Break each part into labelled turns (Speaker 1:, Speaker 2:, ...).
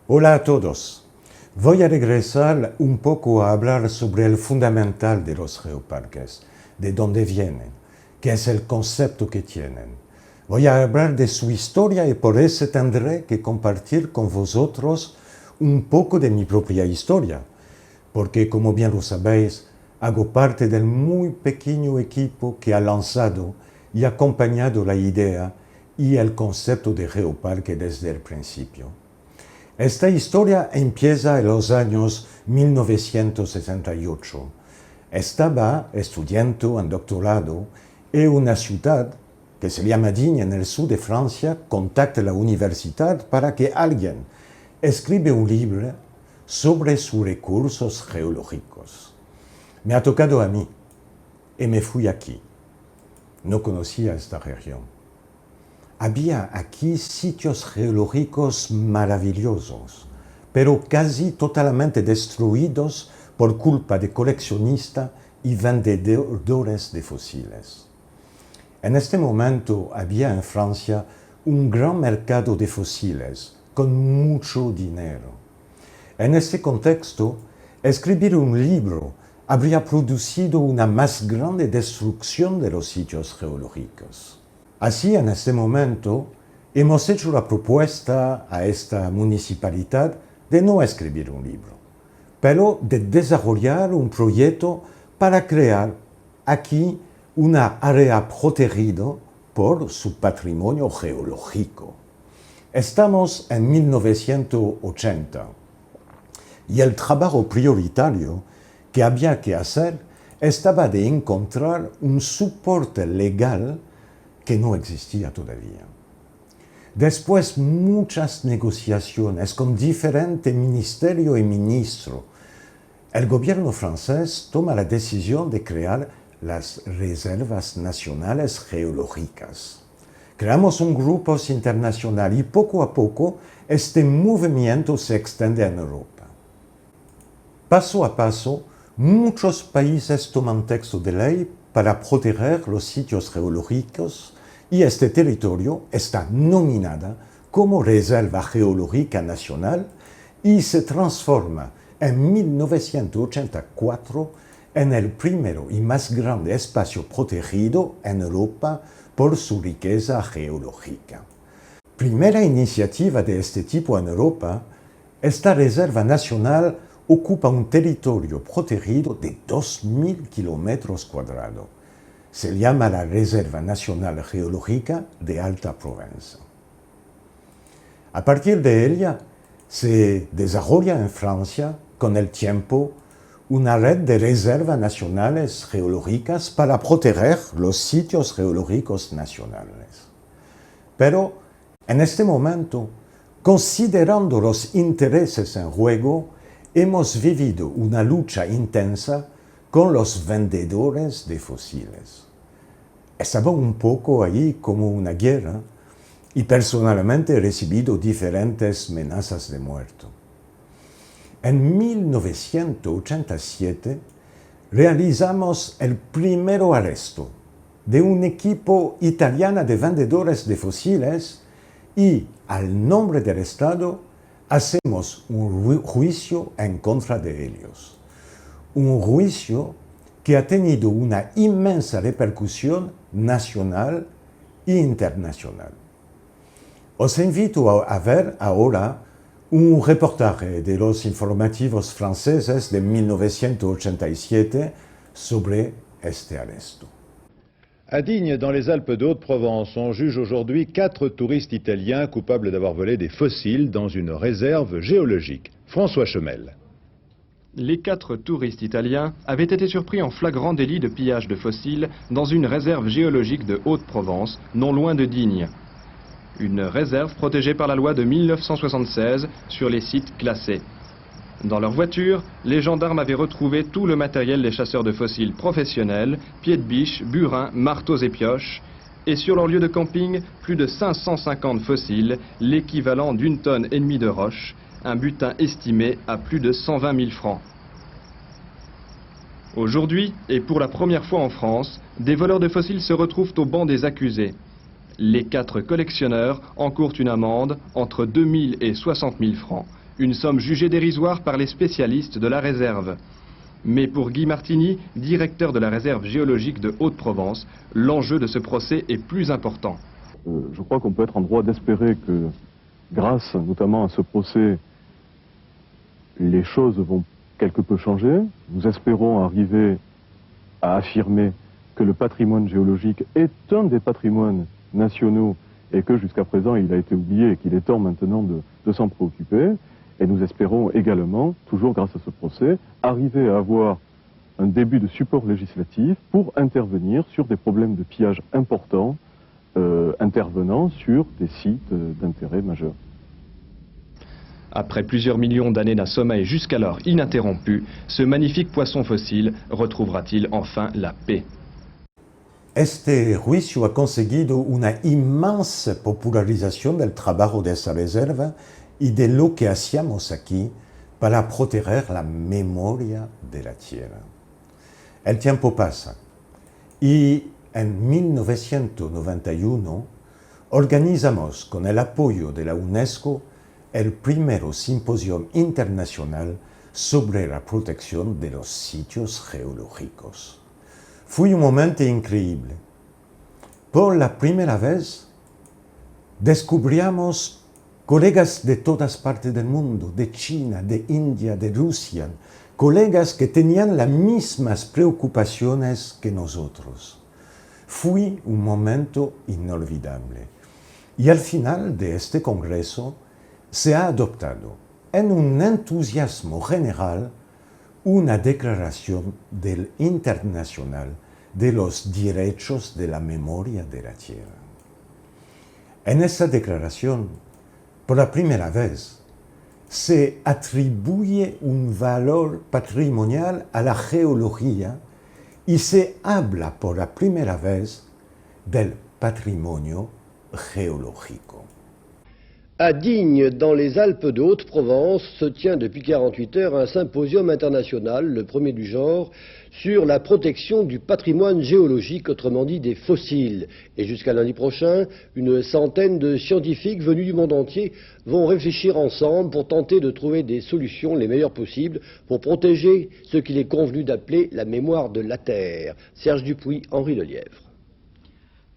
Speaker 1: Hola a todos. Voy a regresar un poco a hablar sobre el fundamental de los geoparques, de dónde vienen, qué es el concepto que tienen. Voy a hablar de su historia y por eso tendré que compartir con vosotros un poco de mi propia historia, porque como bien lo sabéis, hago parte del muy pequeño equipo que ha lanzado y acompañado la idea y el concepto de geoparque desde el principio. Esta historia empieza en los años 1968. Estaba estudiando en doctorado en una ciudad que se llama Digne, en el sur de Francia. Contacta la universidad para que alguien escriba un libro sobre sus recursos geológicos. Me ha tocado a mí y me fui aquí. No conocía esta región. Había aquí sitios geológicos maravillosos, pero casi totalmente destruidos por culpa de coleccionistas y vendedores de fósiles. En este momento había en Francia un gran mercado de fósiles con mucho dinero. En este contexto, escribir un libro habría producido una más grande destrucción de los sitios geológicos. Así, en este momento, hemos hecho la propuesta a esta municipalidad de no escribir un libro, pero de desarrollar un proyecto para crear aquí una área protegida por su patrimonio geológico. Estamos en 1980 y el trabajo prioritario que había que hacer estaba de encontrar un soporte legal que no existía todavía. Después muchas negociaciones con diferentes ministerios y ministros, el gobierno francés toma la decisión de crear las Reservas Nacionales Geológicas. Creamos un grupo internacional y poco a poco este movimiento se extiende en Europa. Paso a paso, muchos países toman texto de ley para proteger los sitios geológicos y este territorio está nominada como Reserva Geológica Nacional y se transforma en 1984 en el primero y más grande espacio protegido en Europa por su riqueza geológica. Primera iniciativa de este tipo en Europa, esta Reserva Nacional ocupa un territorio protegido de 2.000 kilómetros cuadrados. Se llama la Reserva Nacional Geológica de Alta Provenza. A partir de ella, se desarrolla en Francia, con el tiempo, una red de reservas nacionales geológicas para proteger los sitios geológicos nacionales. Pero, en este momento, considerando los intereses en juego, hemos vivido una lucha intensa con los vendedores de fósiles. Estaba un poco ahí como una guerra y personalmente he recibido diferentes amenazas de muerte. En 1987 realizamos el primer arresto de un equipo italiano de vendedores de fósiles y, al nombre del Estado, hacemos un juicio en contra de ellos. Un juicio que ha tenido una inmensa repercusión nacional e internacional. Os invito a ver ahora un reportaje de los informativos franceses de 1987 sobre este arresto.
Speaker 2: À Digne, dans les Alpes de Haute-Provence, on juge aujourd'hui 4 touristes italiens coupables d'avoir volé des fossiles dans une réserve géologique. François Chomel.
Speaker 3: Les 4 touristes italiens avaient été surpris en flagrant délit de pillage de fossiles dans une réserve géologique de Haute-Provence, non loin de Digne. Une réserve protégée par la loi de 1976 sur les sites classés. Dans leur voiture, les gendarmes avaient retrouvé tout le matériel des chasseurs de fossiles professionnels, pieds de biche, burins, marteaux et pioches, et sur leur lieu de camping, plus de 550 fossiles, l'équivalent d'1,5 tonne de roches, un butin estimé à plus de 120 000 francs. Aujourd'hui, et pour la première fois en France, des voleurs de fossiles se retrouvent au banc des accusés. Les 4 collectionneurs encourent une amende entre 2 000 et 60 000 francs Une somme jugée dérisoire par les spécialistes de la réserve. Mais pour Guy Martini, directeur de la réserve géologique de Haute-Provence, l'enjeu de ce procès est plus important.
Speaker 4: Je crois qu'on peut être en droit d'espérer que, grâce notamment à ce procès, les choses vont quelque peu changer. Nous espérons arriver à affirmer que le patrimoine géologique est un des patrimoines nationaux et que jusqu'à présent il a été oublié et qu'il est temps maintenant de s'en préoccuper. Et nous espérons également, toujours grâce à ce procès, arriver à avoir un début de support législatif pour intervenir sur des problèmes de pillage importants intervenant sur des sites d'intérêt majeur.
Speaker 3: Après plusieurs millions d'années d'un sommeil jusqu'alors ininterrompu, ce magnifique poisson fossile retrouvera-t-il enfin la paix?
Speaker 1: Este juicio ha conseguido una inmensa popularización del trabajo de esa reserva y de lo que hacíamos aquí para proteger la memoria de la tierra. El tiempo pasa y en 1991 organizamos con el apoyo de la UNESCO el primero simposio internacional sobre la protección de los sitios geológicos. Fue un momento increíble. Por la primera vez descubríamos colegas de todas partes del mundo, de China, de India, de Rusia, colegas que tenían las mismas preocupaciones que nosotros. Fue un momento inolvidable. Y al final de este congreso se ha adoptado, en un entusiasmo general, una declaración del Internacional de los Derechos de la Memoria de la Tierra. En esta declaración, por la primera vez, se atribuye un valor patrimonial a la geología y se habla por la primera vez del patrimonio geológico.
Speaker 5: À Digne, dans les Alpes de Haute-Provence, se tient depuis 48 heures un symposium international, le premier du genre, sur la protection du patrimoine géologique, autrement dit des fossiles. Et jusqu'à lundi prochain, une centaine de scientifiques venus du monde entier vont réfléchir ensemble pour tenter de trouver des solutions les meilleures possibles pour protéger ce qu'il est convenu d'appeler la mémoire de la Terre. Serge Dupuis, Henri Lelièvre.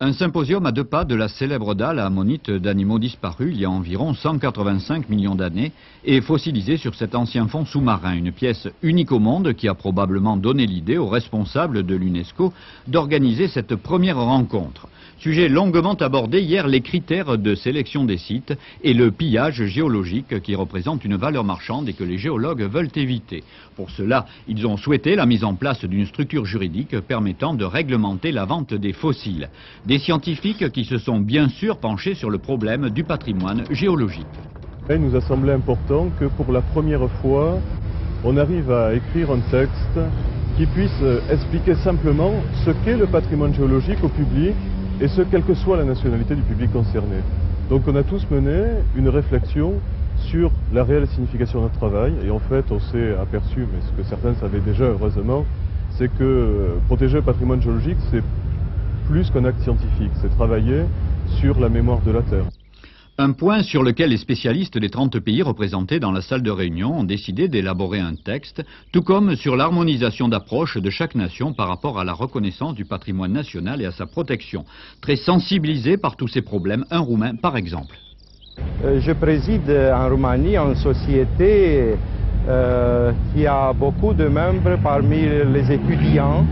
Speaker 6: Un symposium à 2 pas de la célèbre dalle à ammonite d'animaux disparus il y a environ 185 millions d'années et fossilisée sur cet ancien fond sous-marin, une pièce unique au monde qui a probablement donné l'idée aux responsables de l'UNESCO d'organiser cette première rencontre. Sujet longuement abordé hier, les critères de sélection des sites et le pillage géologique qui représente une valeur marchande et que les géologues veulent éviter. Pour cela, ils ont souhaité la mise en place d'une structure juridique permettant de réglementer la vente des fossiles. Des scientifiques qui se sont bien sûr penchés sur le problème du patrimoine géologique.
Speaker 4: Il nous a semblé important que pour la première fois, on arrive à écrire un texte qui puisse expliquer simplement ce qu'est le patrimoine géologique au public et ce, quelle que soit la nationalité du public concerné. Donc on a tous mené une réflexion sur la réelle signification de notre travail et en fait on s'est aperçu, mais ce que certains savaient déjà heureusement, c'est que protéger le patrimoine géologique c'est plus qu'un acte scientifique, c'est travailler sur la mémoire de la Terre.
Speaker 6: Un point sur lequel les spécialistes des 30 pays représentés dans la salle de réunion ont décidé d'élaborer un texte, tout comme sur l'harmonisation d'approche de chaque nation par rapport à la reconnaissance du patrimoine national et à sa protection. Très sensibilisé par tous ces problèmes, un Roumain par exemple.
Speaker 7: Je préside en Roumanie une société qui a beaucoup de membres parmi les étudiants.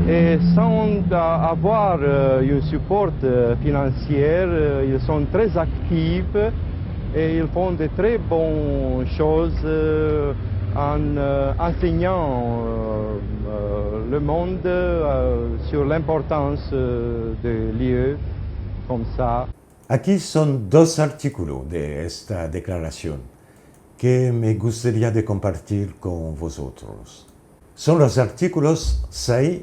Speaker 7: Et sans avoir un support financier, ils sont très actifs et ils font de très bonnes choses en enseignant le monde sur l'importance de lieux comme ça.
Speaker 1: Aquí son 2 artículos de esta declaración que me gustaría de compartir con vosotros. Son los artículos 6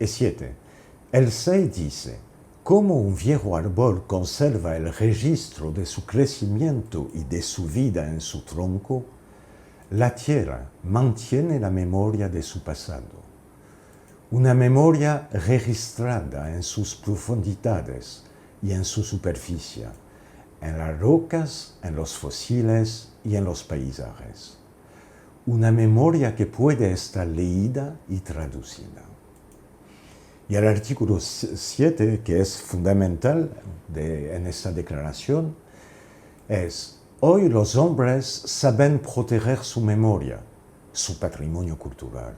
Speaker 1: y 7. El 6 dice, como un viejo árbol conserva el registro de su crecimiento y de su vida en su tronco, la tierra mantiene la memoria de su pasado. Una memoria registrada en sus profundidades y en su superficie, en las rocas, en los fósiles y en los paisajes. Una memoria que puede estar leída y traducida. Y el artículo 7, que es fundamental en esta declaración, es: hoy los hombres saben proteger su memoria, su patrimonio cultural.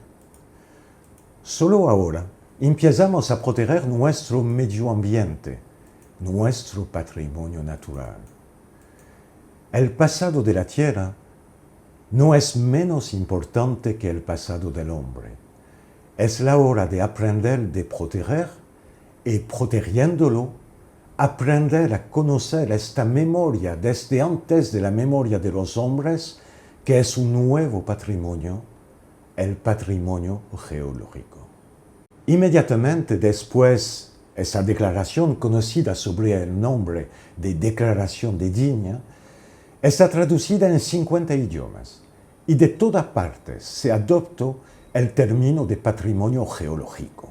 Speaker 1: Solo ahora empezamos a proteger nuestro medio ambiente, nuestro patrimonio natural. El pasado de la Tierra no es menos importante que el pasado del hombre. Es la hora de aprender de proteger y, protegiéndolo, aprender a conocer esta memoria desde antes de la memoria de los hombres, que es un nuevo patrimonio, el patrimonio geológico. Inmediatamente después, esa declaración conocida sobre el nombre de Declaración de Digne, está traducida en 50 idiomas y de todas partes se adoptó el término de patrimonio geológico,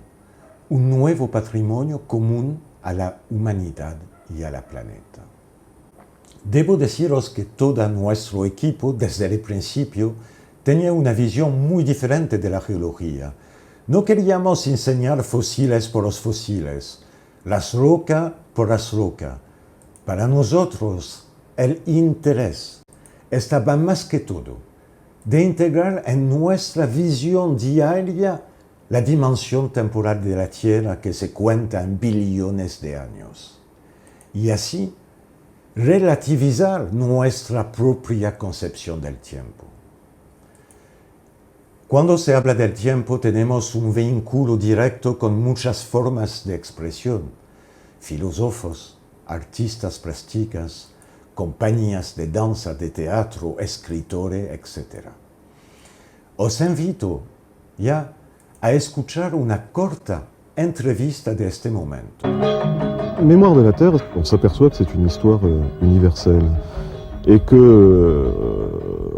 Speaker 1: un nuevo patrimonio común a la humanidad y a la planeta. Debo deciros que todo nuestro equipo, desde el principio, tenía una visión muy diferente de la geología. No queríamos enseñar fósiles por los fósiles, las rocas por las rocas. Para nosotros, el interés estaba más que todo de integrar en nuestra visión diaria la dimensión temporal de la Tierra, que se cuenta en billones de años, y así relativizar nuestra propia concepción del tiempo. Cuando se habla del tiempo, tenemos un vínculo directo con muchas formas de expresión: filósofos, artistas plásticas, compañías de danza, de teatro, escritores, etc. Os invito ya a escuchar una corta entrevista de este momento.
Speaker 4: Mémoire de la Terre, on s'aperçoit que c'est une histoire universelle et que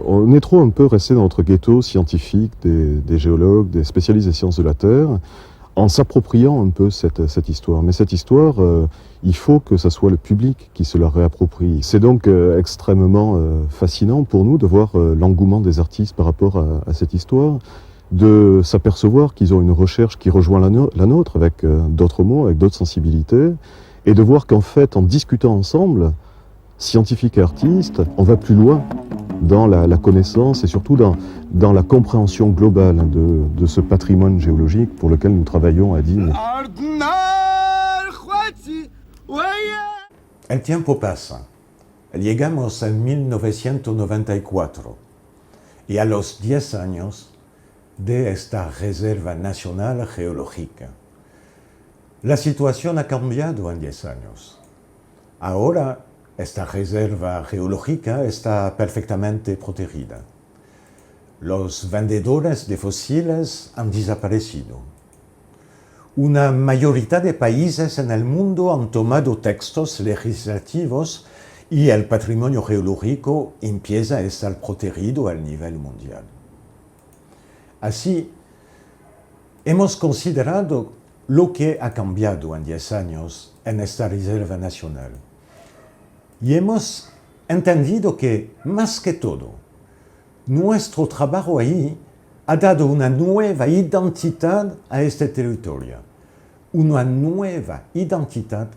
Speaker 4: on est trop un peu resté dans notre ghetto scientifique des géologues, des spécialistes des sciences de la Terre, en s'appropriant un peu cette histoire. Mais cette histoire, il faut que ce soit le public qui se la réapproprie. C'est donc extrêmement fascinant pour nous de voir l'engouement des artistes par rapport à cette histoire, de s'apercevoir qu'ils ont une recherche qui rejoint la nôtre avec d'autres mots, avec d'autres sensibilités, et de voir qu'en fait, en discutant ensemble, scientifiques et artistes, on va plus loin dans la connaissance et surtout dans la compréhension globale de ce patrimoine géologique pour lequel nous travaillons à Digne.
Speaker 1: El tiempo pasa. Llegamos a 1994 y a los 10 años de esta Reserva Nacional Geológica. La situación ha cambiado en 10 años. Ahora, esta reserva geológica está perfectamente protegida. Los vendedores de fósiles han desaparecido. Una mayoría de países en el mundo han tomado textos legislativos y el patrimonio geológico empieza a estar protegido a nivel mundial. Así, hemos considerado lo que ha cambiado en 10 años en esta Reserva Nacional. Y hemos entendido que, más que todo, nuestro trabajo ahí ha dado una nueva identidad a este territorio. Una nueva identidad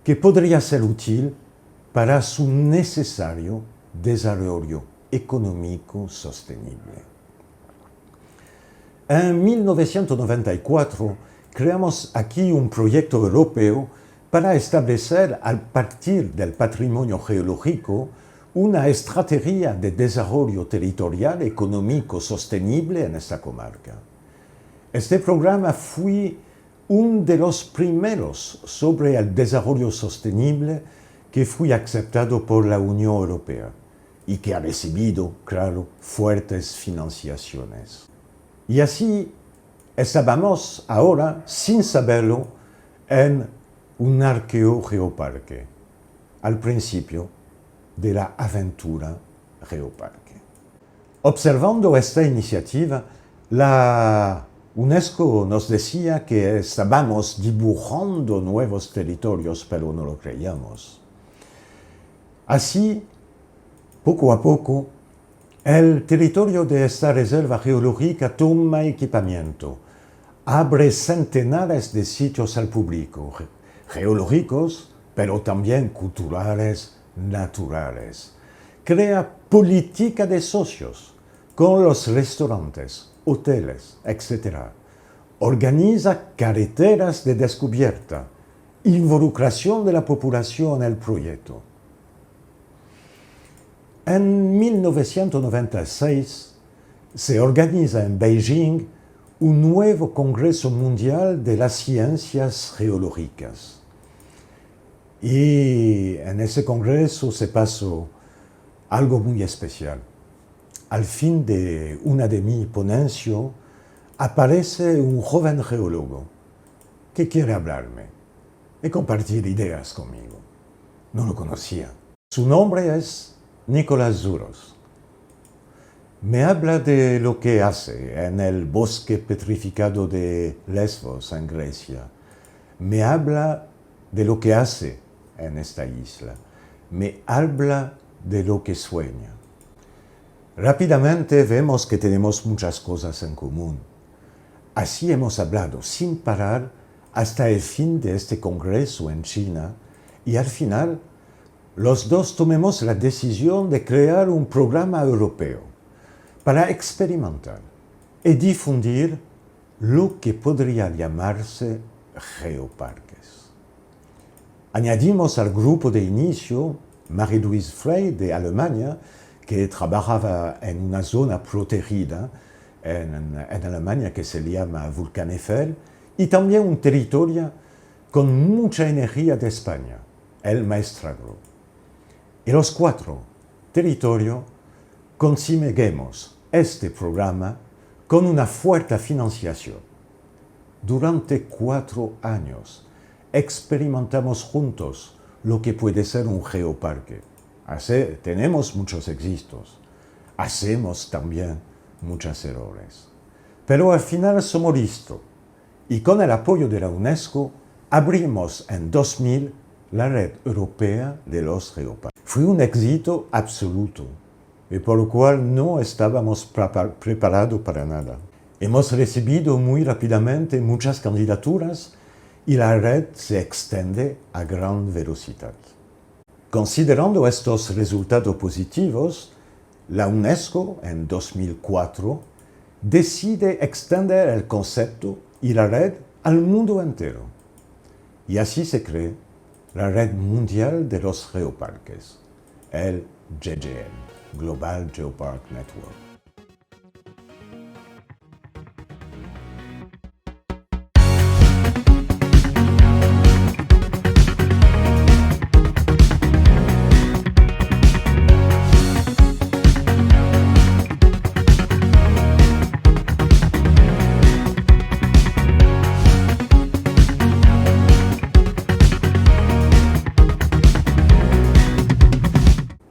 Speaker 1: que podría ser útil para su necesario desarrollo económico sostenible. En 1994 creamos aquí un proyecto europeo para establecer, a partir del patrimonio geológico, una estrategia de desarrollo territorial económico sostenible en esta comarca. Este programa fue uno de los primeros sobre el desarrollo sostenible que fue aceptado por la Unión Europea y que ha recibido, claro, fuertes financiaciones. Y así estábamos ahora, sin saberlo, en un arqueogeoparque, al principio de la aventura geoparque. Observando esta iniciativa, la UNESCO nos decía que estábamos dibujando nuevos territorios, pero no lo creíamos. Así, poco a poco, el territorio de esta reserva geológica toma equipamiento, abre centenares de sitios al público, geológicos, pero también culturales, naturales. Crea política de socios con los restaurantes, hoteles, etc. Organiza carreteras de descubierta, involucración de la población en el proyecto. En 1996 se organiza en Beijing un nuevo Congreso Mundial de las Ciencias Geológicas. Y en ese congreso se pasó algo muy especial. Al fin de una de mis ponencias aparece un joven geólogo que quiere hablarme y compartir ideas conmigo. No lo conocía. Su nombre es Nicolás Zouros. Me habla de lo que hace en el bosque petrificado de Lesbos, en Grecia. Me habla de lo que hace en esta isla. Me habla de lo que sueña. Rápidamente vemos que tenemos muchas cosas en común. Así hemos hablado sin parar hasta el fin de este congreso en China y al final los dos tomemos la decisión de crear un programa europeo para experimentar y difundir lo que podría llamarse geoparques. Añadimos al grupo de inicio Marie-Louise Frey de Alemania, que trabajaba en una zona protegida en Alemania que se llama Volcán Eiffel, y también un territorio con mucha energía de España, el Maestrazgo. Y los cuatro territorios conseguimos este programa con una fuerte financiación. Durante 4 años experimentamos juntos lo que puede ser un geoparque. Tenemos muchos éxitos, hacemos también muchos errores. Pero al final somos listos y con el apoyo de la UNESCO abrimos en 2000 la Red Europea de los Geoparques. Fue un éxito absoluto y por lo cual no estábamos preparados para nada. Hemos recibido muy rápidamente muchas candidaturas y la red se extiende a gran velocidad. Considerando estos resultados positivos, la UNESCO en 2004 decide extender el concepto y la red al mundo entero. Y así se crea la Red Mundial de los Geoparques, el GGN, Global Geopark Network.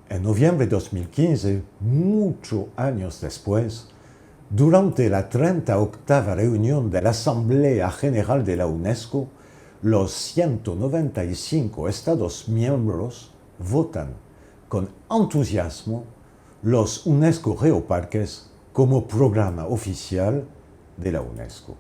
Speaker 1: En noviembre de 2015, muchos años después, durante la 38ª reunión de la Asamblea General de la UNESCO, los 195 Estados miembros votan con entusiasmo los UNESCO Geoparques como programa oficial de la UNESCO.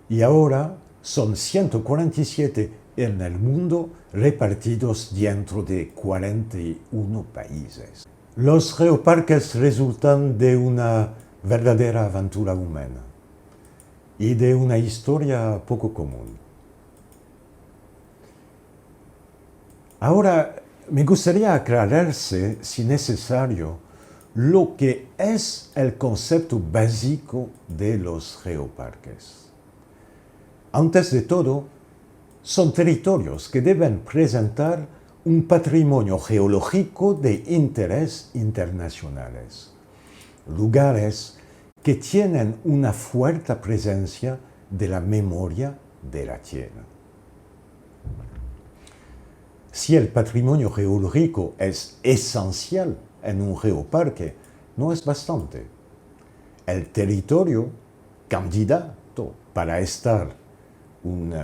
Speaker 1: Y ahora son 147 en el mundo repartidos dentro de 41 países. Los geoparques resultan de una verdadera aventura humana y de una historia poco común. Ahora, me gustaría aclararse, si necesario, lo que es el concepto básico de los geoparques. Antes de todo, son territorios que deben presentar un patrimonio geológico de interés internacionales, lugares que tienen una fuerte presencia de la memoria de la Tierra. Si el patrimonio geológico es esencial en un geoparque, no es bastante. El territorio candidato para estar un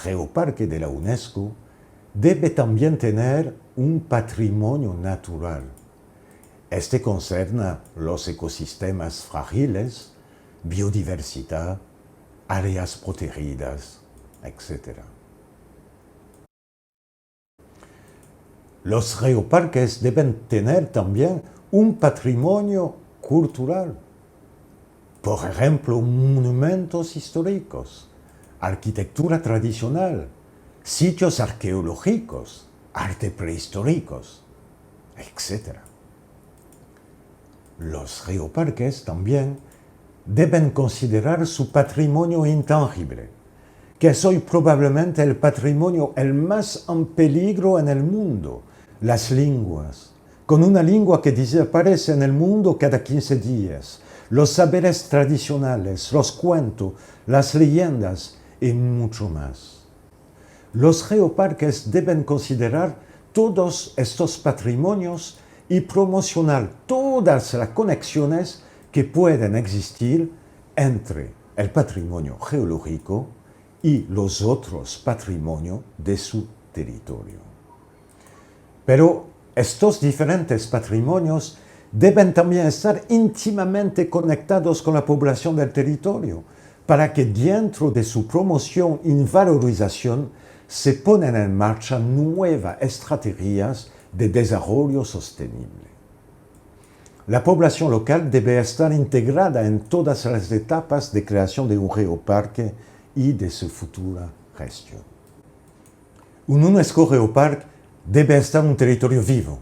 Speaker 1: geoparque de la UNESCO debe también tener un patrimonio natural. Este concerna los ecosistemas frágiles, biodiversidad, áreas protegidas, etc. Los geoparques deben tener también un patrimonio cultural. Por ejemplo, monumentos históricos, arquitectura tradicional, sitios arqueológicos, arte prehistóricos, etc. Los geoparques también deben considerar su patrimonio intangible, que es hoy probablemente el patrimonio el más en peligro en el mundo, las lenguas, con una lengua que desaparece en el mundo cada 15 días, los saberes tradicionales, los cuentos, las leyendas y mucho más. Los geoparques deben considerar todos estos patrimonios y promocionar todas las conexiones que pueden existir entre el patrimonio geológico y los otros patrimonios de su territorio. Pero estos diferentes patrimonios deben también estar íntimamente conectados con la población del territorio, para que dentro de su promoción y valorización se pongan en marcha nuevas estrategias de desarrollo sostenible. La población local debe estar integrada en todas las etapas de creación de un geoparque y de su futura gestión. Un UNESCO Geoparque debe estar en un territorio vivo,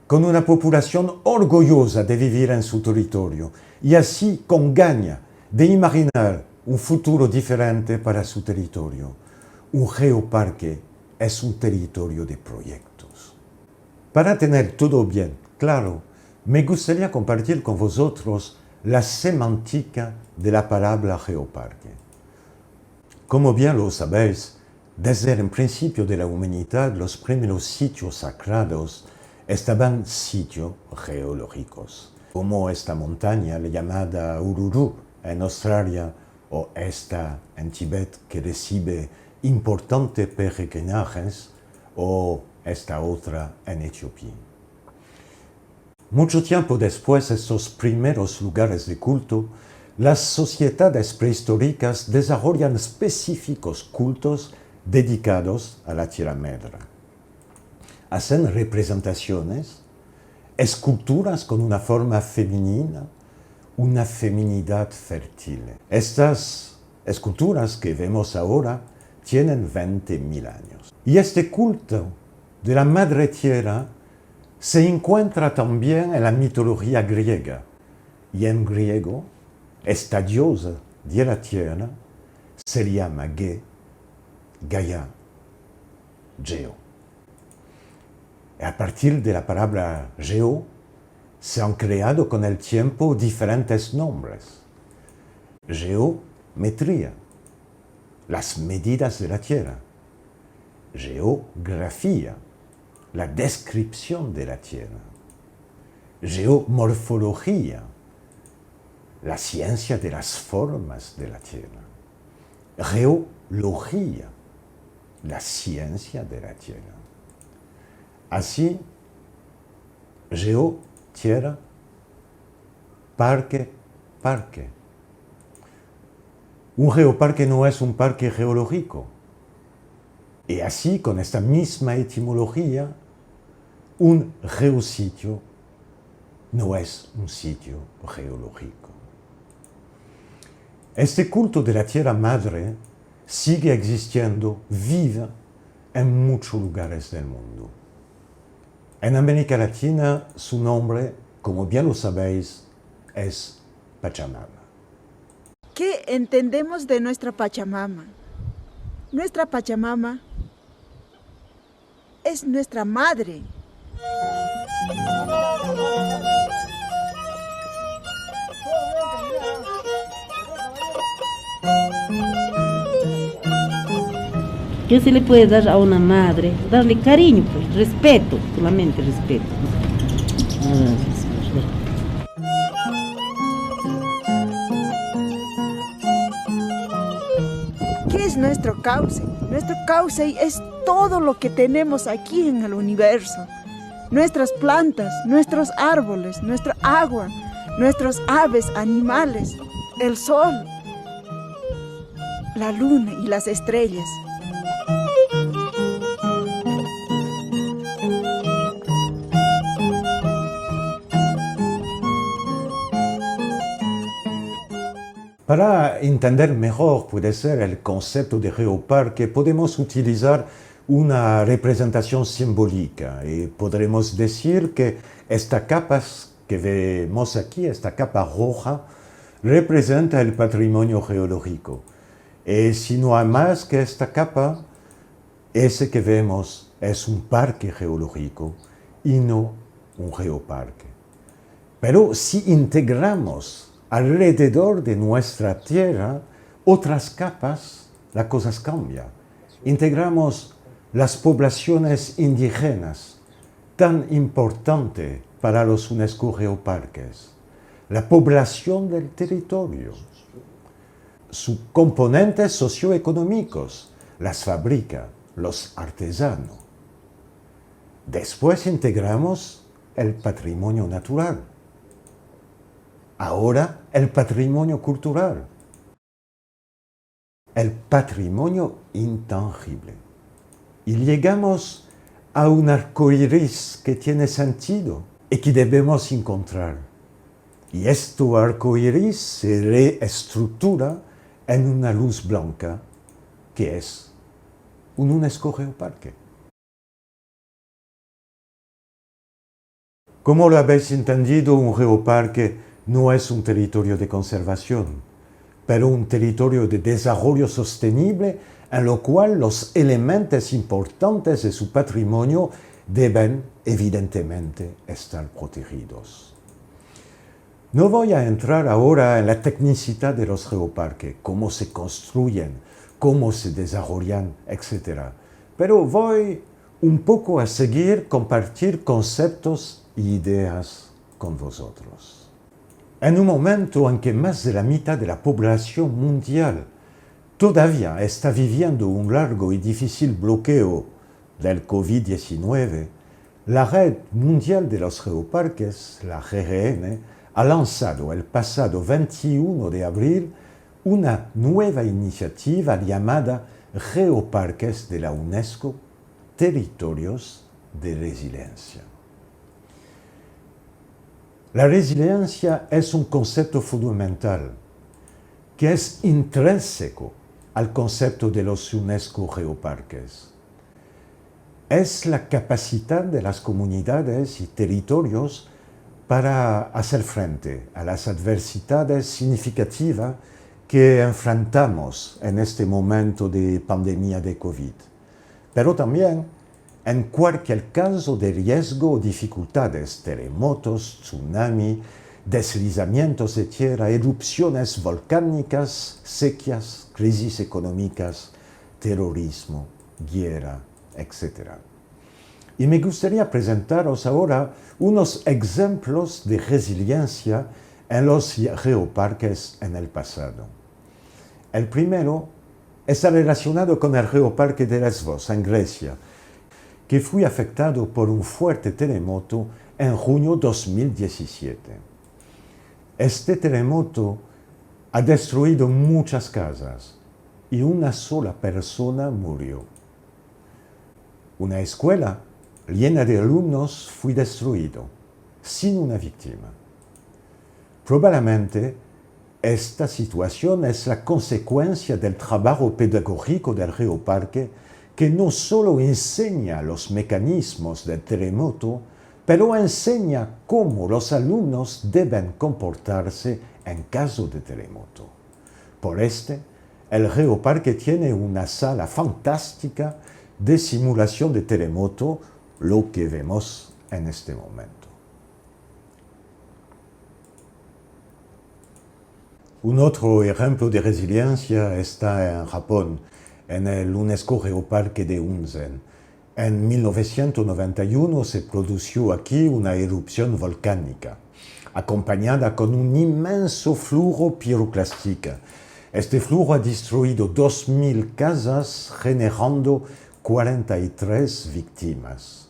Speaker 1: con una población orgullosa de vivir en su territorio y así con ganas de imaginar un futuro diferente para su territorio. Un geoparque es un territorio de proyectos. Para tener todo bien claro, me gustaría compartir con vosotros la semántica de la palabra geoparque. Como bien lo sabéis, desde el principio de la humanidad, los primeros sitios sagrados estaban sitios geológicos, como esta montaña llamada Uluru en Australia o esta en Tíbet que recibe importantes peregrinajes o esta otra en Etiopía. Mucho tiempo después de estos primeros lugares de culto, las sociedades prehistóricas desarrollan específicos cultos dedicados a la Tierra Madre. Hacen representaciones, esculturas con una forma femenina, una feminidad fértil. Estas esculturas que vemos ahora tienen 20.000 años. Y este culto de la Madre Tierra se encuentra también en la mitología griega. Y en griego, esta diosa de la tierra se llama Gaia, Geo. A partir de la palabra Geo, se han creado con el tiempo diferentes nombres. Geometría, las medidas de la tierra. Geografía, la descripción de la tierra. Geomorfología, la ciencia de las formas de la tierra. Geología, la ciencia de la tierra. Así, geo, tierra, parque, parque. Un geoparque no es un parque geológico. Y así, con esta misma etimología, un geositio no es un sitio geológico. Este culto de la Tierra Madre sigue existiendo viva en muchos lugares del mundo. En América Latina, su nombre, como bien lo sabéis, es Pachamama.
Speaker 8: ¿Qué entendemos de nuestra Pachamama? Nuestra Pachamama es nuestra madre.
Speaker 9: ¿Qué se le puede dar a una madre? Darle cariño, pues, respeto, solamente respeto.
Speaker 8: ¿Qué es es nuestro cauce. Nuestro cauce es todo lo que tenemos aquí en el universo. Nuestras plantas, nuestros árboles, nuestra agua, nuestros aves, animales, el sol, la luna y las estrellas.
Speaker 1: Para entender mejor, puede ser, el concepto de geoparque, podemos utilizar una representación simbólica y podremos decir que esta capa que vemos aquí, esta capa roja, representa el patrimonio geológico. Y si no hay más que esta capa, ese que vemos es un parque geológico y no un geoparque. Pero si integramos alrededor de nuestra Tierra otras capas, las cosas cambian. Integramos las poblaciones indígenas, tan importante para los UNESCO geoparques, la población del territorio, sus componentes socioeconómicos, las fábricas, los artesanos. Después integramos el patrimonio natural. Ahora el patrimonio cultural, el patrimonio intangible. Y llegamos a un arcoíris que tiene sentido y que debemos encontrar. Y este arcoíris se reestructura en una luz blanca que es un UNESCO geoparque. Como lo habéis entendido, un geoparque no es un territorio de conservación, pero un territorio de desarrollo sostenible en lo cual los elementos importantes de su patrimonio deben, evidentemente, estar protegidos. No voy a entrar ahora en la tecnicidad de los geoparques, cómo se construyen, cómo se desarrollan, etc. Pero voy un poco a seguir compartir conceptos e ideas con vosotros. En un momento en que más de la mitad de la población mundial todavía está viviendo un largo y difícil bloqueo del COVID-19, la Red Mundial de los Geoparques, la GGN, ha lanzado el pasado 21 de abril una nueva iniciativa llamada Geoparques de la UNESCO, Territorios de Resiliencia. La resiliencia es un concepto fundamental que es intrínseco al concepto de los UNESCO geoparques. Es la capacidad de las comunidades y territorios para hacer frente a las adversidades significativas que enfrentamos en este momento de pandemia de COVID, pero también en cualquier caso de riesgo o dificultades, terremotos, tsunami, deslizamientos de tierra, erupciones volcánicas, sequías, crisis económicas, terrorismo, guerra, etc. Y me gustaría presentaros ahora unos ejemplos de resiliencia en los geoparques en el pasado. El primero está relacionado con el geoparque de Lesbos, en Grecia, que fue afectado por un fuerte terremoto en junio 2017. Este terremoto ha destruido muchas casas y una sola persona murió. Una escuela llena de alumnos fue destruida, sin una víctima. Probablemente esta situación es la consecuencia del trabajo pedagógico del geoparque, que no solo enseña los mecanismos del terremoto, pero enseña cómo los alumnos deben comportarse en caso de terremoto. Por el geoparque tiene una sala fantástica de simulación de terremoto, lo que vemos en este momento. Un otro ejemplo de resiliencia está en Japón, en el UNESCO Geoparque de Unzen. En 1991 se produjo aquí una erupción volcánica, acompañada con un inmenso flujo piroclástico. Este flujo ha destruido 2.000 casas, generando 43 víctimas.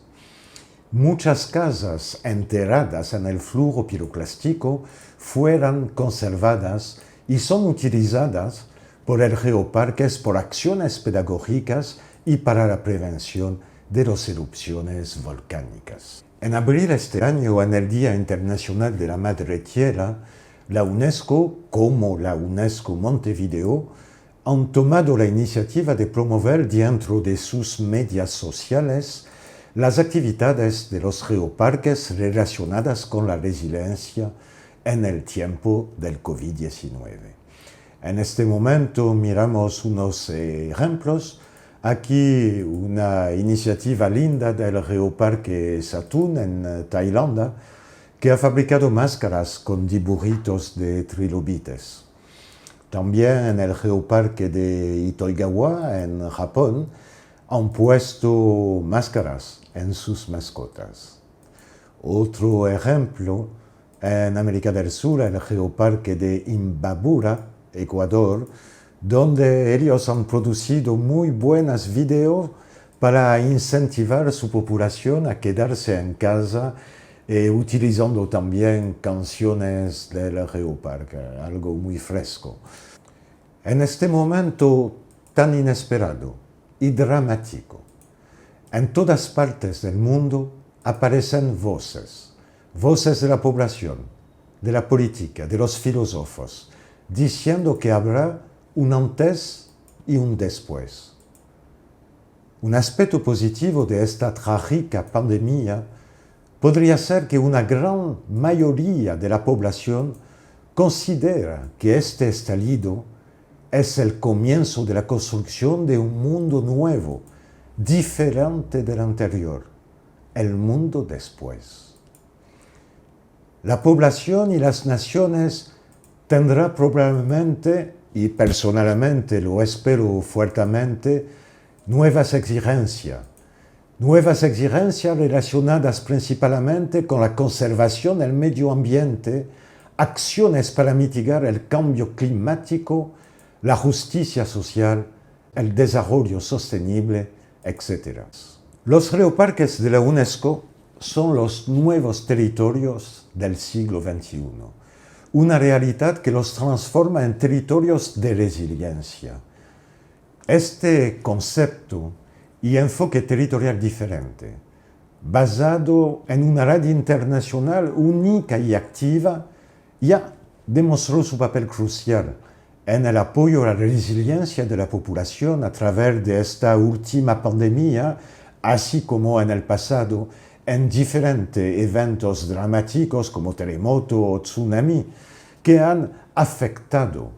Speaker 1: Muchas casas enterradas en el flujo piroclástico fueron conservadas y son utilizadas por el Geoparques por acciones pedagógicas y para la prevención de las erupciones volcánicas. En abril de este año, en el Día Internacional de la Madre Tierra, la UNESCO, como la UNESCO Montevideo, han tomado la iniciativa de promover dentro de sus medios sociales las actividades de los geoparques relacionadas con la resiliencia en el tiempo del COVID-19. En este momento miramos unos ejemplos. Aquí una iniciativa linda del Geoparque Satun en Tailandia, que ha fabricado máscaras con dibujitos de trilobites. También en el Geoparque de Itoigawa, en Japón, han puesto máscaras en sus mascotas. Otro ejemplo, en América del Sur, el Geoparque de Imbabura, Ecuador, donde ellos han producido muy buenos videos para incentivar a su población a quedarse en casa, utilizando también canciones del Geoparque, algo muy fresco. En este momento tan inesperado y dramático, en todas partes del mundo aparecen voces de la población, de la política, de los filósofos, diciendo que habrá un antes y un después. Un aspecto positivo de esta trágica pandemia podría ser que una gran mayoría de la población considera que este estallido es el comienzo de la construcción de un mundo nuevo, diferente del anterior, el mundo después. La población y las naciones tendrán probablemente, y personalmente lo espero fuertemente, nuevas exigencias relacionadas principalmente con la conservación del medio ambiente, acciones para mitigar el cambio climático, la justicia social, el desarrollo sostenible, etc. Los geoparques de la UNESCO son los nuevos territorios del siglo XXI, una realidad que los transforma en territorios de resiliencia. Este concepto y enfoque territorial diferente, basado en una red internacional única y activa, ya demostró su papel crucial en el apoyo a la resiliencia de la población a través de esta última pandemia, así como en el pasado en diferentes eventos dramáticos como terremoto o tsunami, que han afectado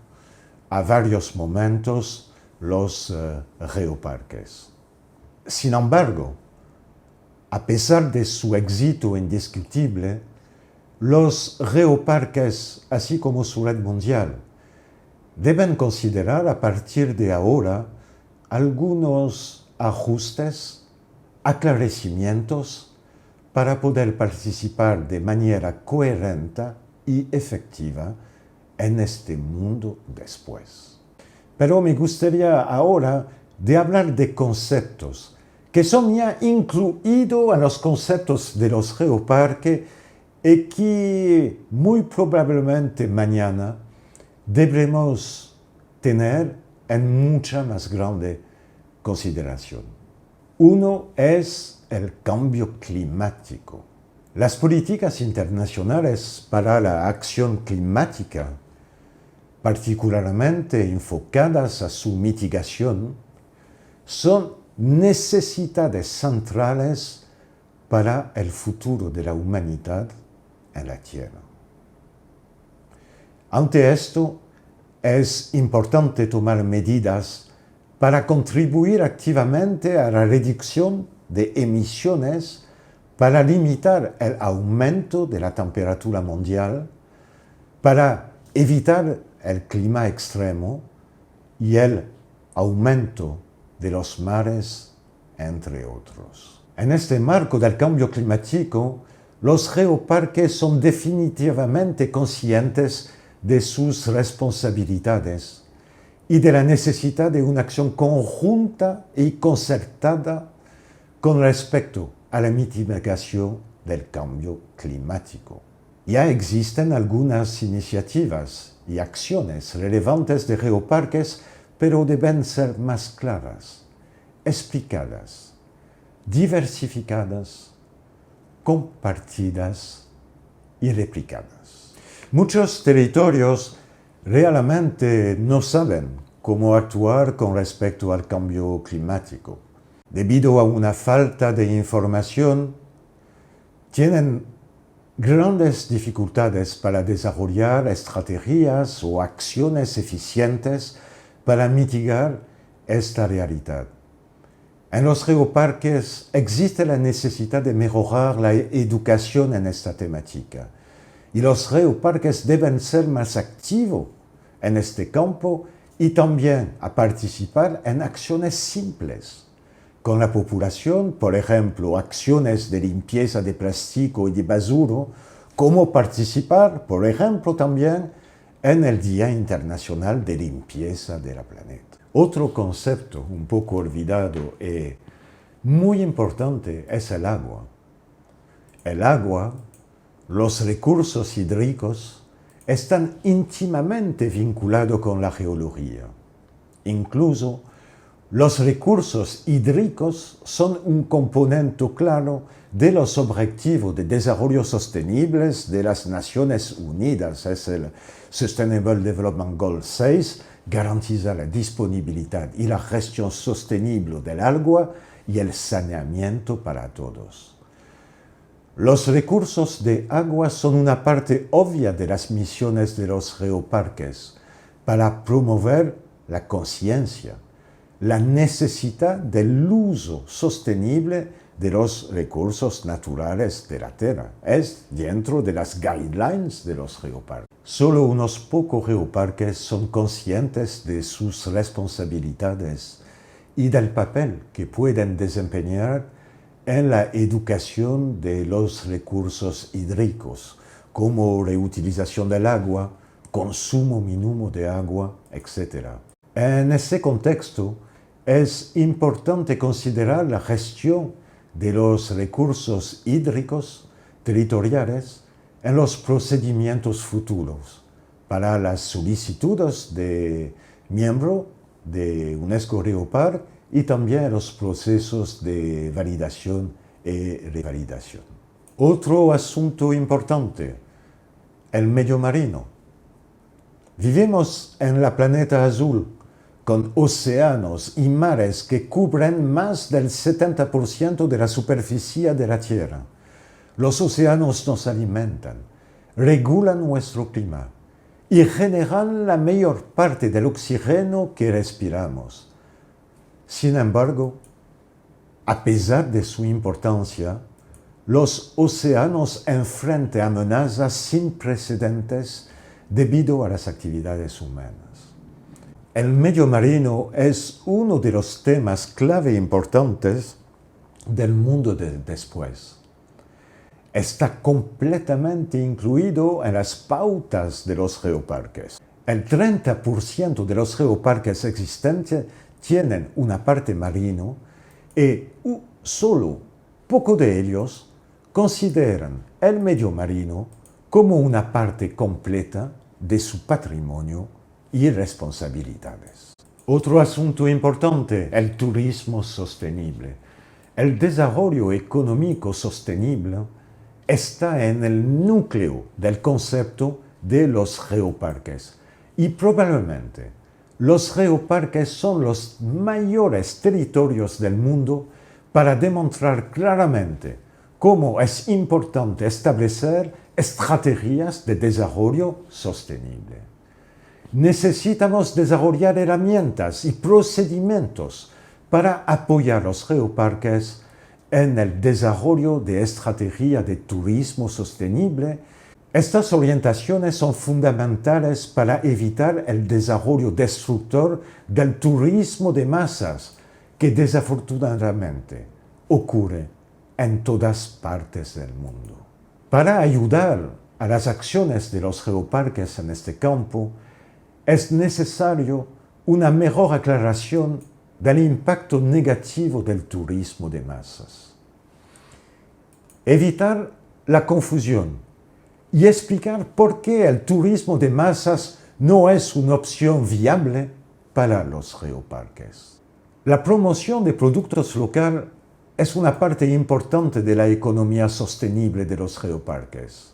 Speaker 1: a varios momentos los geoparques. Sin embargo, a pesar de su éxito indiscutible, los geoparques, así como su red mundial, deben considerar a partir de ahora algunos ajustes, aclaramientos para poder participar de manera coherente y efectiva en este mundo después. Pero me gustaría ahora de hablar de conceptos que son ya incluidos en los conceptos de los geoparques y que muy probablemente mañana deberemos tener en mucha más grande consideración. Uno es el cambio climático. Las políticas internacionales para la acción climática, particularmente enfocadas a su mitigación, son necesidades centrales para el futuro de la humanidad en la Tierra. Ante esto, es importante tomar medidas para contribuir activamente a la reducción de emisiones para limitar el aumento de la temperatura mundial, para evitar el clima extremo y el aumento de los mares, entre otros. En este marco del cambio climático, los geoparques son definitivamente conscientes de sus responsabilidades y de la necesidad de una acción conjunta y concertada con respecto a la mitigación del cambio climático. Ya existen algunas iniciativas y acciones relevantes de geoparques, pero deben ser más claras, explicadas, diversificadas, compartidas y replicadas. Muchos territorios realmente no saben cómo actuar con respecto al cambio climático. Debido a una falta de información, tienen grandes dificultades para desarrollar estrategias o acciones eficientes para mitigar esta realidad. En los geoparques existe la necesidad de mejorar la educación en esta temática y los geoparques deben ser más activos en este campo y también a participar en acciones simples con la población, por ejemplo, acciones de limpieza de plástico y de basura, como participar, por ejemplo, también en el Día Internacional de Limpieza del Planeta. Otro concepto un poco olvidado y muy importante es el agua. El agua, los recursos hídricos, están íntimamente vinculados con la geología. Incluso los recursos hídricos son un componente claro de los Objetivos de Desarrollo Sostenibles de las Naciones Unidas. Es el Sustainable Development Goal 6, garantiza la disponibilidad y la gestión sostenible del agua y el saneamiento para todos. Los recursos de agua son una parte obvia de las misiones de los geoparques para promover la conciencia, la necesidad del uso sostenible de los recursos naturales de la Tierra. Es dentro de las guidelines de los geoparques. Solo unos pocos geoparques son conscientes de sus responsabilidades y del papel que pueden desempeñar en la educación de los recursos hídricos, como reutilización del agua, consumo mínimo de agua, etc. En ese contexto, es importante considerar la gestión de los recursos hídricos territoriales en los procedimientos futuros para las solicitudes de miembro de UNESCO Geopark y también los procesos de validación y revalidación. Otro asunto importante, el medio marino. Vivimos en la planeta azul, con océanos y mares que cubren más del 70% de la superficie de la Tierra. Los océanos nos alimentan, regulan nuestro clima y generan la mayor parte del oxígeno que respiramos. Sin embargo, a pesar de su importancia, los océanos enfrentan amenazas sin precedentes debido a las actividades humanas. El medio marino es uno de los temas clave importantes del mundo de después. Está completamente incluido en las pautas de los geoparques. El 30% de los geoparques existentes tienen una parte marino y solo poco de ellos consideran el medio marino como una parte completa de su patrimonio y responsabilidades. Otro asunto importante, el turismo sostenible. El desarrollo económico sostenible está en el núcleo del concepto de los geoparques y probablemente los geoparques son los mayores territorios del mundo para demostrar claramente cómo es importante establecer estrategias de desarrollo sostenible. Necesitamos desarrollar herramientas y procedimientos para apoyar a los geoparques en el desarrollo de estrategias de turismo sostenible. Estas orientaciones son fundamentales para evitar el desarrollo destructor del turismo de masas que desafortunadamente ocurre en todas partes del mundo. Para ayudar a las acciones de los geoparques en este campo, es necesario una mejor aclaración del impacto negativo del turismo de masas. Evitar la confusión y explicar por qué el turismo de masas no es una opción viable para los geoparques. La promoción de productos locales es una parte importante de la economía sostenible de los geoparques.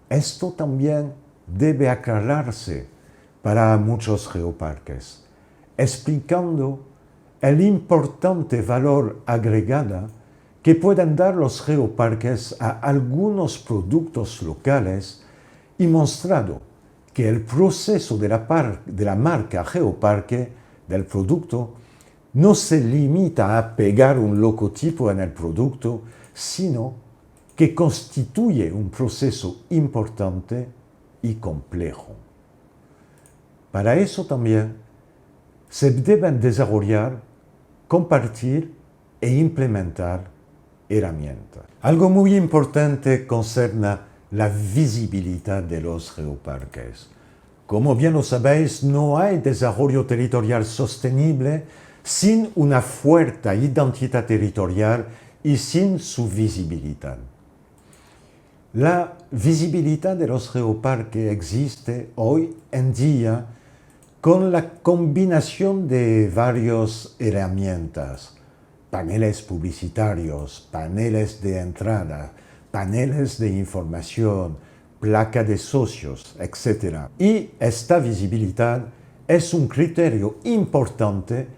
Speaker 1: Esto también debe aclararse para muchos geoparques, explicando el importante valor agregado que pueden dar los geoparques a algunos productos locales y mostrado que el proceso de la marca geoparque del producto no se limita a pegar un logotipo en el producto, sino que constituye un proceso importante y complejo. Para eso también se deben desarrollar, compartir e implementar herramientas. Algo muy importante concerne la visibilidad de los geoparques. Como bien lo sabéis, no hay desarrollo territorial sostenible sin una fuerte identidad territorial y sin su visibilidad. La visibilidad de los geoparques existe hoy en día con la combinación de varias herramientas, paneles publicitarios, paneles de entrada, paneles de información, placa de socios, etc. Y esta visibilidad es un criterio importante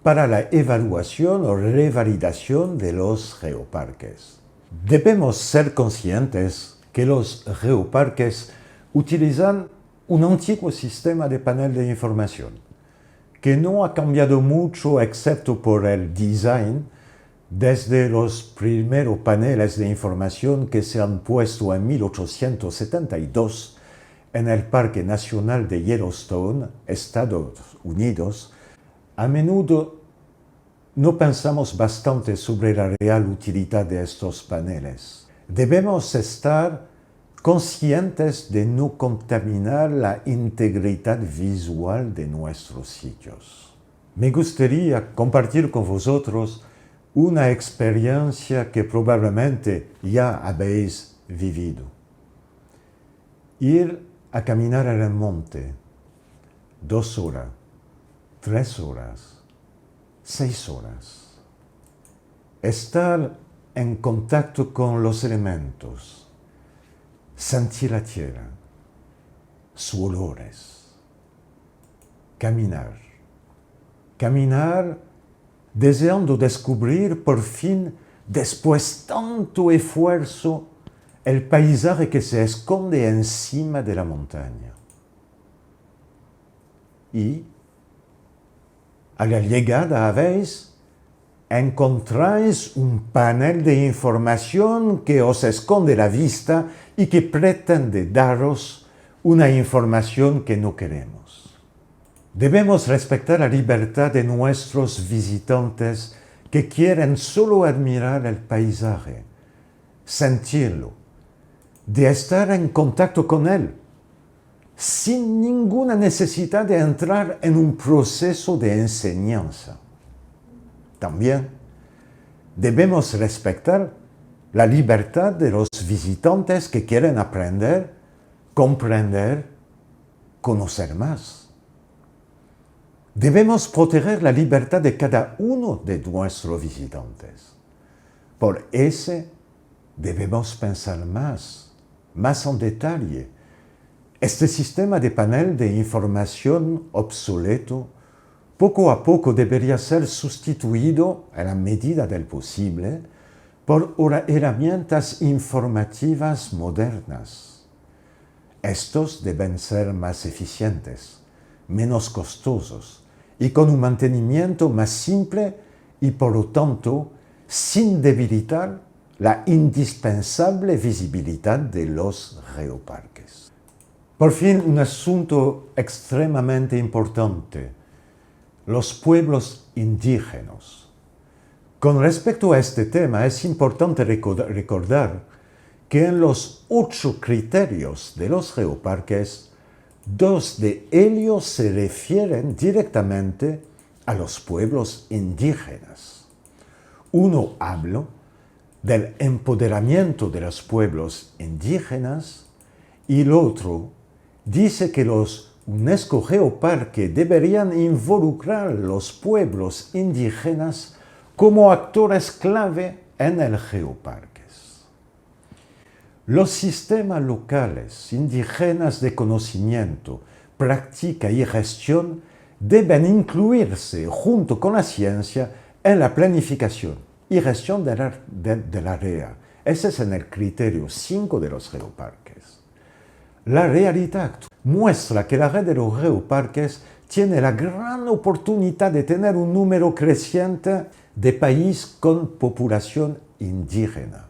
Speaker 1: para la evaluación o revalidación de los geoparques. Debemos ser conscientes que los geoparques utilizan un antiguo sistema de panel de información, que no ha cambiado mucho excepto por el design desde los primeros paneles de información que se han puesto en 1872 en el Parque Nacional de Yellowstone, Estados Unidos. A menudo no pensamos bastante sobre la real utilidad de estos paneles. Debemos estar conscientes de no contaminar la integridad visual de nuestros sitios. Me gustaría compartir con vosotros una experiencia que probablemente ya habéis vivido. Ir a caminar en el monte 2 horas, 3 horas, 6 horas. Estar en contacto con los elementos, sentir la tierra, sus olores. Caminar deseando descubrir por fin, después tanto esfuerzo, el paisaje que se esconde encima de la montaña. Y a la llegada, ¿veis? Encontráis un panel de información que os esconde la vista y que pretende daros una información que no queremos. Debemos respetar la libertad de nuestros visitantes que quieren solo admirar el paisaje, sentirlo, de estar en contacto con él, sin ninguna necesidad de entrar en un proceso de enseñanza. También debemos respetar la libertad de los visitantes que quieren aprender, comprender, conocer más. Debemos proteger la libertad de cada uno de nuestros visitantes. Por eso debemos pensar más en detalle. Este sistema de panel de información obsoleto poco a poco debería ser sustituido, a la medida del posible, por herramientas informativas modernas. Estos deben ser más eficientes, menos costosos y con un mantenimiento más simple y, por lo tanto, sin debilitar la indispensable visibilidad de los geoparques. Por fin, un asunto extremadamente importante: los pueblos indígenas. Con respecto a este tema, es importante recordar que en los 8 criterios de los geoparques Dos de ellos se refieren directamente a los pueblos indígenas. Uno habla del empoderamiento de los pueblos indígenas y el otro dice que los UNESCO Geoparques deberían involucrar los pueblos indígenas como actores clave en el geoparques. Los sistemas locales indígenas de conocimiento, práctica y gestión deben incluirse junto con la ciencia en la planificación y gestión del área. Ese es en el criterio 5 de los geoparques. La realidad actual muestra que la red de los geoparques tiene la gran oportunidad de tener un número creciente de países con población indígena.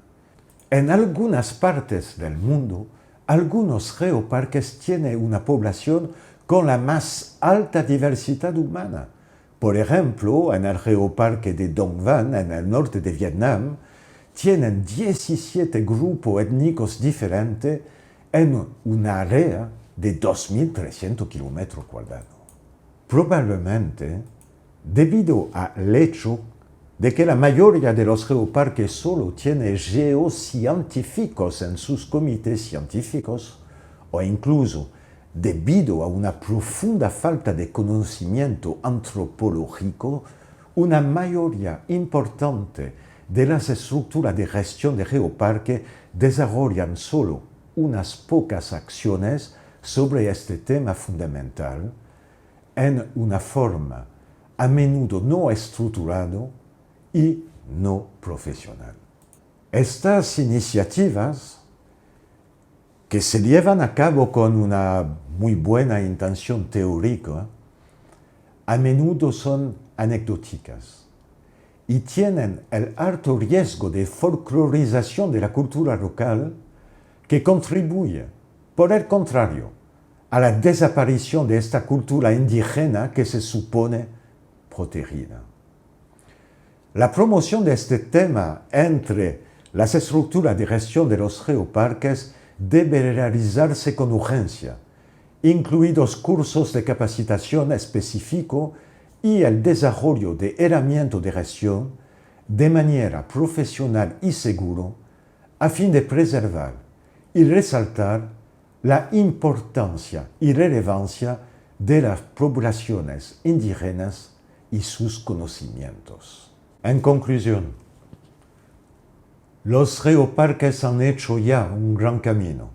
Speaker 1: En algunas partes del mundo, algunos geoparques tienen una población con la más alta diversidad humana. Por ejemplo, en el geoparque de Dong Van, en el norte de Vietnam, tienen 17 grupos étnicos diferentes en una área de 2.300 kilómetros cuadrados. Probablemente, debido al hecho de que la mayoría de los geoparques solo tienen geocientíficos en sus comités científicos, o incluso debido a una profunda falta de conocimiento antropológico, una mayoría importante de las estructuras de gestión de geoparque desarrollan solo unas pocas acciones sobre este tema fundamental en una forma a menudo no estructurada y no profesional. Estas iniciativas, que se llevan a cabo con una muy buena intención teórica, a menudo son anecdóticas y tienen el alto riesgo de folclorización de la cultura local que contribuye, por el contrario, a la desaparición de esta cultura indígena que se supone protegida. La promoción de este tema entre las estructuras de gestión de los geoparques debe realizarse con urgencia, incluidos cursos de capacitación específico y el desarrollo de herramientas de gestión de manera profesional y segura a fin de preservar y resaltar la importancia y relevancia de las poblaciones indígenas y sus conocimientos. En conclusión, los geoparques han hecho ya un gran camino,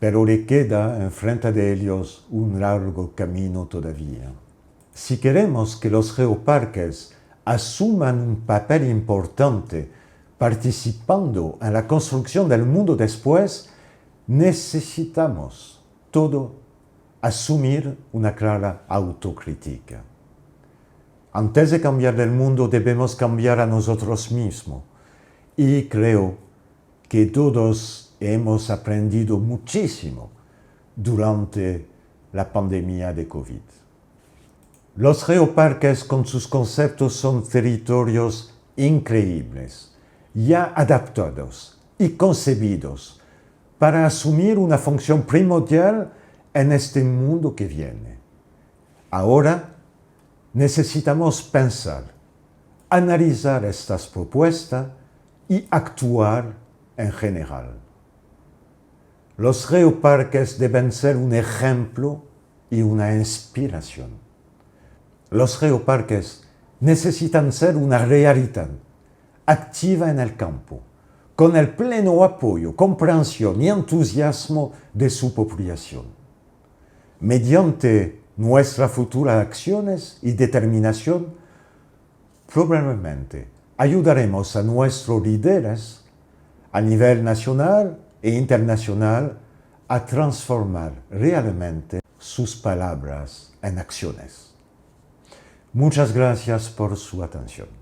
Speaker 1: pero le queda enfrente de ellos un largo camino todavía. Si queremos que los geoparques asuman un papel importante participando en la construcción del mundo después, necesitamos todo asumir una clara autocrítica. Antes de cambiar el mundo debemos cambiar a nosotros mismos y creo que todos hemos aprendido muchísimo durante la pandemia de COVID. Los geoparques con sus conceptos son territorios increíbles, ya adaptados y concebidos para asumir una función primordial en este mundo que viene. Ahora necesitamos pensar, analizar estas propuestas y actuar en general. Los geoparques deben ser un ejemplo y una inspiración. Los geoparques necesitan ser una realidad activa en el campo, con el pleno apoyo, comprensión y entusiasmo de su población. Mediante nuestras futuras acciones y determinación, probablemente ayudaremos a nuestros líderes a nivel nacional e internacional a transformar realmente sus palabras en acciones. Muchas gracias por su atención.